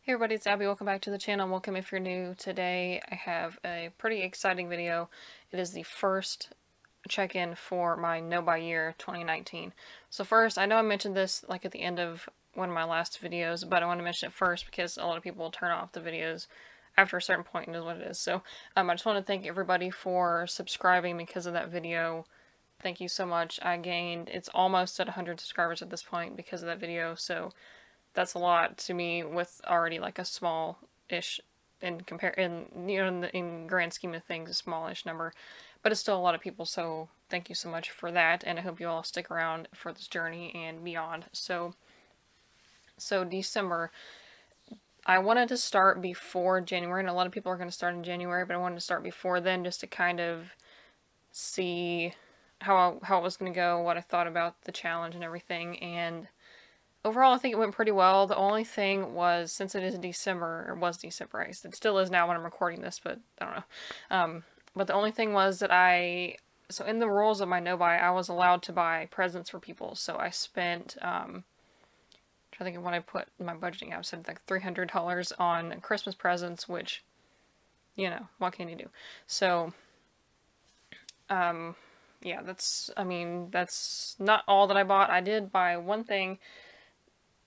Hey everybody, it's Abby. Welcome back to the channel. Welcome if you're new. Today I have a pretty exciting video. It is the first check-in for my no-buy year 2019. So first, I know I mentioned this like at the end of one of my last videos, but I want to mention it first because a lot of people turn off the videos after a certain point and is what it is. So I just want to thank everybody for subscribing because of that video. Thank you so much. It's almost at 100 subscribers at this point because of that video, so that's a lot to me with already like a small-ish in grand scheme of things, a smallish number, but it's still a lot of people, so thank you so much for that, and I hope you all stick around for this journey and beyond. So December, I wanted to start before January, and a lot of people are going to start in January, but I wanted to start before then just to kind of see how it was going to go, what I thought about the challenge and everything, and overall, I think it went pretty well. The only thing was, since it is December, or was December, it still is now when I'm recording this, but I don't know. But the only thing was that so in the rules of my no-buy, I was allowed to buy presents for people. So I spent, I'm trying to think of what I put in my budgeting app, said like $300 on Christmas presents, which, you know, what can you do? So, yeah, that's not all that I bought. I did buy one thing.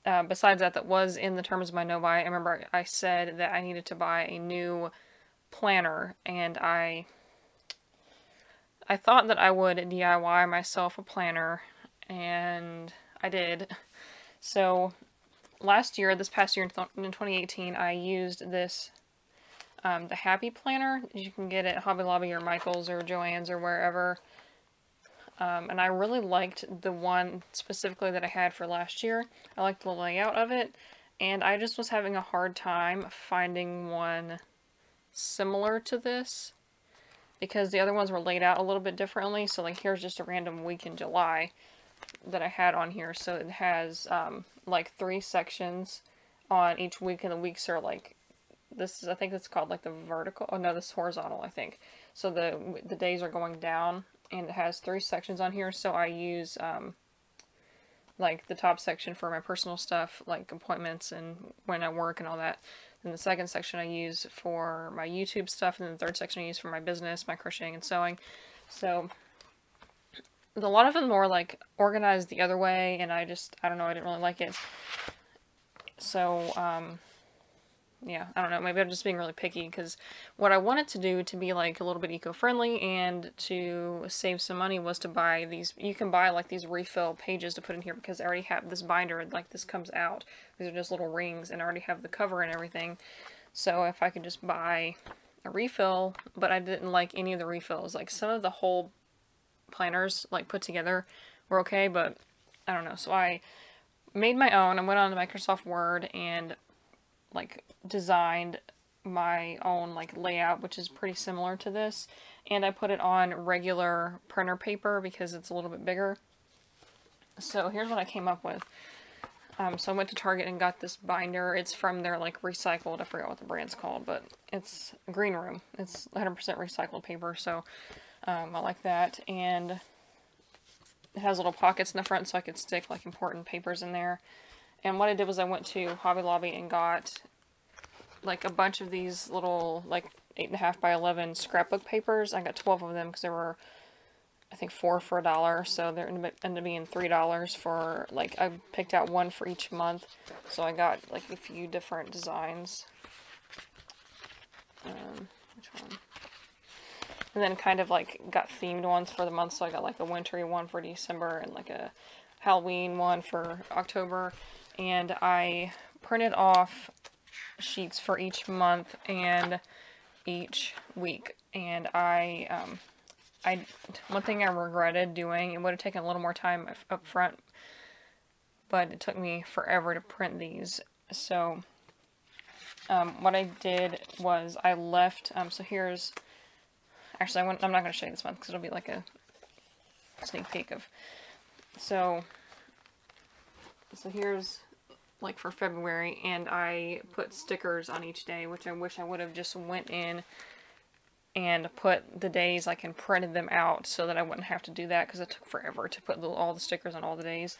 Besides that was in the terms of my no-buy. I remember I said that I needed to buy a new planner, and I thought that I would DIY myself a planner, and I did. So this past year in 2018, I used this, the Happy Planner. You can get it at Hobby Lobby or Michael's or Joann's or wherever. And I really liked the one specifically that I had for last year. I liked the layout of it, and I just was having a hard time finding one similar to this because the other ones were laid out a little bit differently. So like here's just a random week in July that I had on here. So it has like 3 sections on each week, and the weeks are like, this is, I think it's called like the vertical, oh no, this is horizontal, I think. So the days are going down, and it has 3 sections on here. So I use like the top section for my personal stuff, like appointments and when I work and all that. Then the second section I use for my YouTube stuff, and then the third section I use for my business, my crocheting and sewing. So a lot of them were like organized the other way, and I don't know, I didn't really like it. So yeah, I don't know, maybe I'm just being really picky, because what I wanted to do to be like a little bit eco-friendly and to save some money was to buy these. You can buy like these refill pages to put in here, because I already have this binder, like this comes out. These are just little rings, and I already have the cover and everything. So if I could just buy a refill, but I didn't like any of the refills. Like some of the whole planners like put together were okay, but I don't know. So I made my own. I went on to Microsoft Word and like designed my own like layout, which is pretty similar to this, and I put it on regular printer paper because it's a little bit bigger. So here's what I came up with. So I went to Target and got this binder. It's from their like recycled, I forgot what the brand's called, but it's Green Room. It's 100% recycled paper, so I like that. And it has little pockets in the front so I could stick like important papers in there. And what I did was I went to Hobby Lobby and got like a bunch of these little like 8.5 by 11 scrapbook papers. I got 12 of them because there were, I think, 4 for $1, so they ended up being $3 for, like, I picked out one for each month. So I got like a few different designs. Which one? And then kind of like got themed ones for the month. So I got like a wintry one for December and like a Halloween one for October. And I printed off sheets for each month and each week. And one thing I regretted doing, it would have taken a little more time up front, but it took me forever to print these. So what I did was I left, so here's, actually I'm not going to show you this month because it'll be like a sneak peek of, so here's like for February, and I put stickers on each day, which I wish I would have just went in and put the days like and printed them out so that I wouldn't have to do that, because it took forever to put all the stickers on all the days.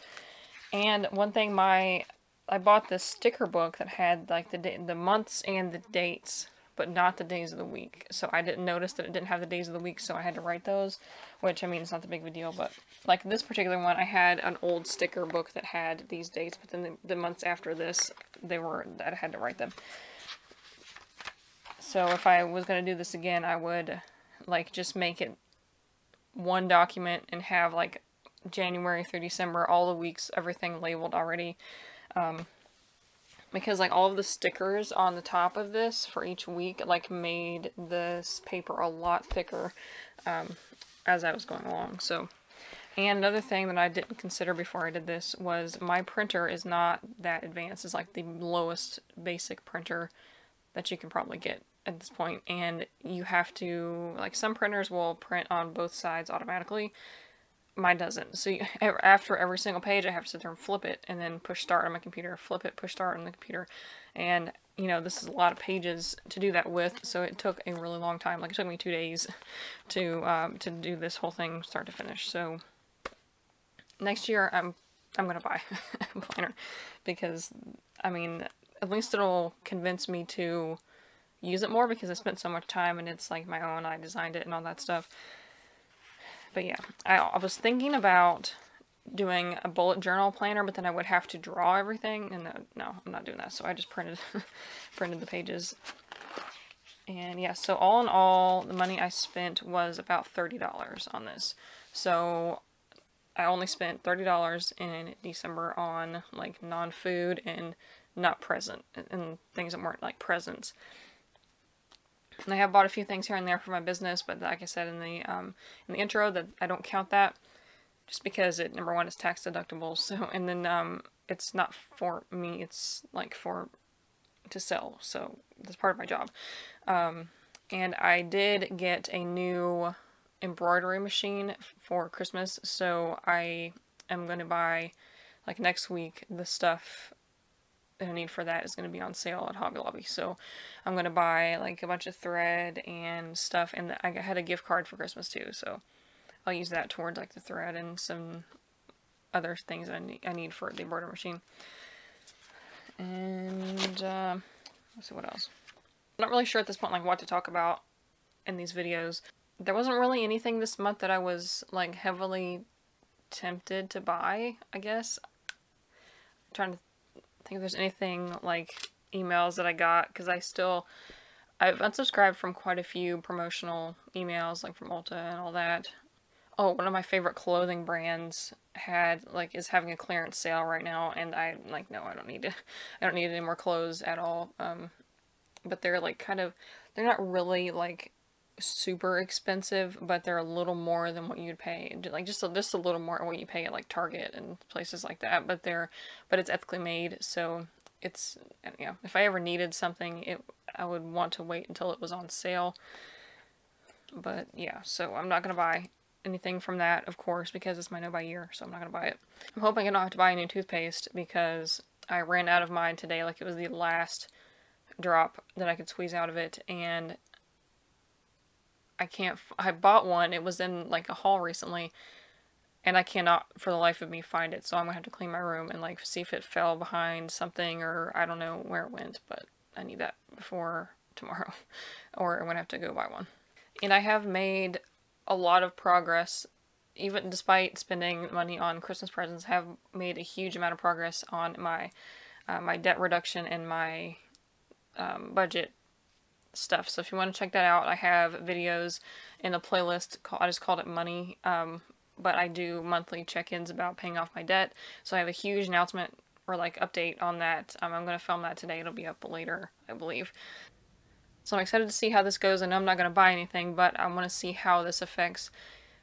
And one thing my I bought this sticker book that had like the months and the dates, but not the days of the week. So I didn't notice that it didn't have the days of the week, so I had to write those, which I mean, it's not the big of a deal, but like this particular one, I had an old sticker book that had these dates, but then the months after this, I had to write them. So if I was going to do this again, I would like just make it one document and have like January through December, all the weeks, everything labeled already. Because like all of the stickers on the top of this for each week like made this paper a lot thicker as I was going along. So, and another thing that I didn't consider before I did this was my printer is not that advanced. It's like the lowest basic printer that you can probably get at this point, and you have to, like, some printers will print on both sides automatically. Mine doesn't. So after every single page, I have to sit there and flip it, and then push start on my computer, flip it, push start on the computer, and you know, this is a lot of pages to do that with, so it took a really long time. Like, it took me 2 days to do this whole thing start to finish. So next year, I'm gonna buy a planner, because I mean, at least it'll convince me to use it more, because I spent so much time and it's like my own, I designed it and all that stuff. But yeah, I was thinking about doing a bullet journal planner, but then I would have to draw everything, and no, I'm not doing that. So I just printed the pages. And yeah, so all in all, the money I spent was about $30 on this. So I only spent $30 in December on like non-food and not present, and things that weren't like presents. And I have bought a few things here and there for my business, but like I said in the intro, that I don't count that, just because it, number one, is tax deductible. So, and then it's not for me; it's like to sell. So that's part of my job. And I did get a new embroidery machine for Christmas, so I am going to buy, like, next week, the stuff that I need for that is going to be on sale at Hobby Lobby. So I'm going to buy like a bunch of thread and stuff, and I had a gift card for Christmas too, so I'll use that towards like the thread and some other things that I need for the embroidery machine. And let's see what else. I'm not really sure at this point like what to talk about in these videos. There wasn't really anything this month that I was like heavily tempted to buy, I guess. I'm trying to think if there's anything like emails that I got, because I've unsubscribed from quite a few promotional emails, like from Ulta and all that. Oh, one of my favorite clothing brands is having a clearance sale right now, and I'm like, no, I don't need any more clothes at all. But they're like they're not really like super expensive, but they're a little more than what you'd pay, like just a little more than what you pay at like Target and places like that. But it's ethically made, so it's, you know, if I ever needed something, I would want to wait until it was on sale. But yeah, so I'm not gonna buy anything from that, of course, because it's my no buy year, so I'm not gonna buy it. I'm hoping I don't have to buy a new toothpaste, because I ran out of mine today. Like, it was the last drop that I could squeeze out of it, and I bought one. It was in like a haul recently, and I cannot for the life of me find it, so I'm gonna have to clean my room and like see if it fell behind something, or I don't know where it went, but I need that before tomorrow or I'm gonna have to go buy one. And I have made a lot of progress, even despite spending money on Christmas presents. Have made a huge amount of progress on my my debt reduction and my budget stuff. So if you want to check that out, I have videos in a playlist I just called it Money, but I do monthly check-ins about paying off my debt. So I have a huge announcement or like update on that. I'm going to film that today. It'll be up later, I believe. So I'm excited to see how this goes. I know I'm not going to buy anything, but I want to see how this affects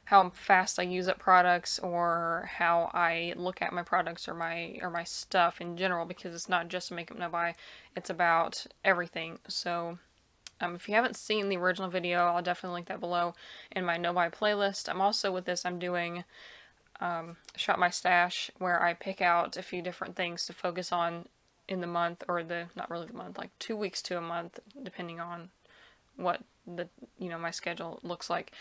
how fast I use up products, or how I look at my products, or my stuff in general, because it's not just a makeup no buy, it's about everything. So if you haven't seen the original video, I'll definitely link that below in my no buy playlist. I'm also, with this, I'm doing Shop My Stash, where I pick out a few different things to focus on in the month, or not really the month, like 2 weeks to a month, depending on what my schedule looks like.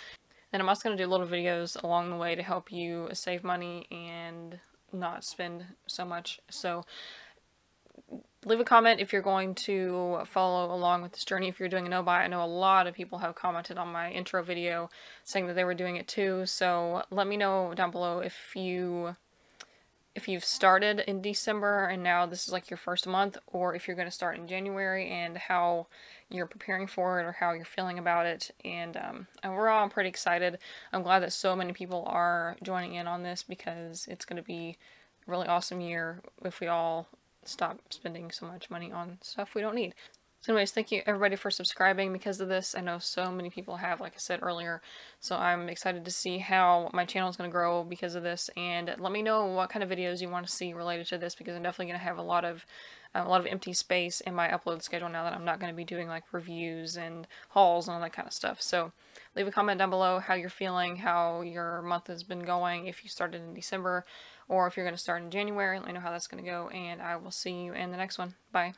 Then I'm also going to do little videos along the way to help you save money and not spend so much. So leave a comment if you're going to follow along with this journey, if you're doing a no-buy. I know a lot of people have commented on my intro video saying that they were doing it too, so let me know down below if you've started in December and now this is like your first month, or if you're going to start in January, and how you're preparing for it or how you're feeling about it. And overall, I'm pretty excited. I'm glad that so many people are joining in on this, because it's going to be a really awesome year if we all stop spending so much money on stuff we don't need. So anyways, thank you everybody for subscribing because of this. I know so many people have, like I said earlier, so I'm excited to see how my channel is going to grow because of this. And let me know what kind of videos you want to see related to this, because I'm definitely going to have a lot of empty space in my upload schedule now that I'm not going to be doing like reviews and hauls and all that kind of stuff. So leave a comment down below how you're feeling, how your month has been going, if you started in December or if you're going to start in January. Let me know how that's going to go, and I will see you in the next one. Bye.